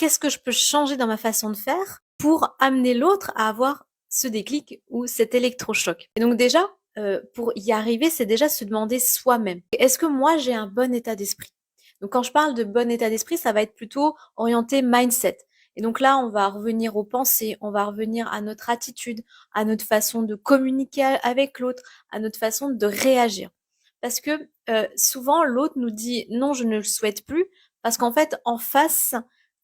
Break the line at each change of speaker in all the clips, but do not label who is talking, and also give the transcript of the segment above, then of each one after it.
qu'est-ce que je peux changer dans ma façon de faire pour amener l'autre à avoir ce déclic ou cet électrochoc. Et donc déjà, pour y arriver, c'est déjà se demander soi-même. Est-ce que moi, j'ai un bon état d'esprit? Donc quand je parle de bon état d'esprit, ça va être plutôt orienté mindset. Et donc là, on va revenir aux pensées, on va revenir à notre attitude, à notre façon de communiquer avec l'autre, à notre façon de réagir. Parce que souvent, l'autre nous dit non, je ne le souhaite plus, parce qu'en fait, en face,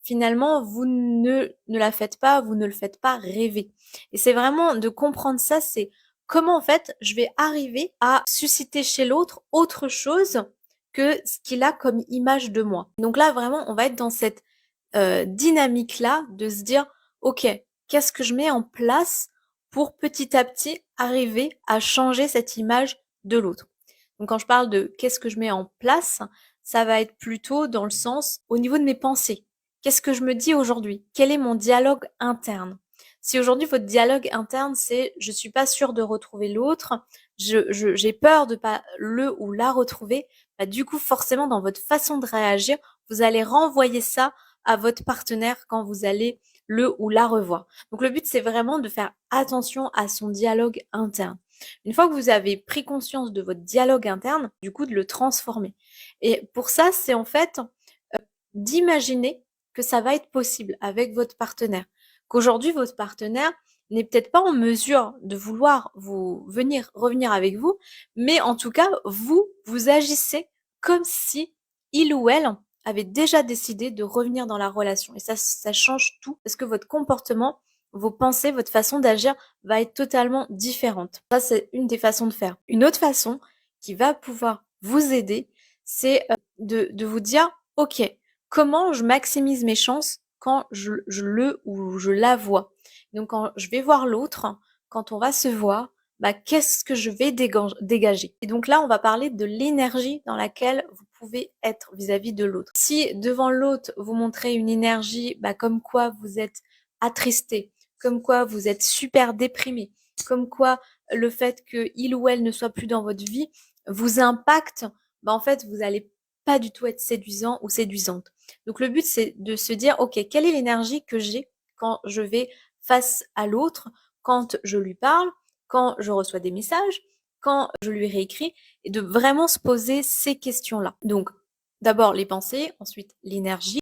finalement, vous ne la faites pas, vous ne le faites pas rêver. Et c'est vraiment de comprendre ça, c'est comment en fait je vais arriver à susciter chez l'autre autre chose que ce qu'il a comme image de moi. Donc là, vraiment, on va être dans cette dynamique-là de se dire, ok, qu'est-ce que je mets en place pour petit à petit arriver à changer cette image de l'autre. Donc quand je parle de qu'est-ce que je mets en place, ça va être plutôt dans le sens au niveau de mes pensées. Qu'est-ce que je me dis aujourd'hui? Quel est mon dialogue interne? Si aujourd'hui votre dialogue interne c'est je suis pas sûre de retrouver l'autre, j'ai peur de pas le ou la retrouver, bah du coup forcément dans votre façon de réagir, vous allez renvoyer ça à votre partenaire quand vous allez le ou la revoir. Donc le but c'est vraiment de faire attention à son dialogue interne. Une fois que vous avez pris conscience de votre dialogue interne, du coup de le transformer. Et pour ça, c'est en fait d'imaginer que ça va être possible avec votre partenaire. Qu'aujourd'hui, votre partenaire n'est peut-être pas en mesure de vouloir revenir avec vous, mais en tout cas, vous agissez comme si il ou elle avait déjà décidé de revenir dans la relation. Et ça change tout parce que votre comportement, vos pensées, votre façon d'agir va être totalement différente. Ça, c'est une des façons de faire. Une autre façon qui va pouvoir vous aider, c'est de vous dire, OK, comment je maximise mes chances quand je le ou je la vois. Donc quand je vais voir l'autre, quand on va se voir, bah, qu'est-ce que je vais dégager. Et donc là, on va parler de l'énergie dans laquelle vous pouvez être vis-à-vis de l'autre. Si devant l'autre, vous montrez une énergie bah, comme quoi vous êtes attristé, comme quoi vous êtes super déprimé, comme quoi le fait qu'il ou elle ne soit plus dans votre vie vous impacte, bah, en fait, vous allez pas du tout être séduisant ou séduisante. Donc le but, c'est de se dire, OK, quelle est l'énergie que j'ai quand je vais face à l'autre, quand je lui parle, quand je reçois des messages, quand je lui réécris, et de vraiment se poser ces questions-là. Donc, d'abord les pensées, ensuite l'énergie,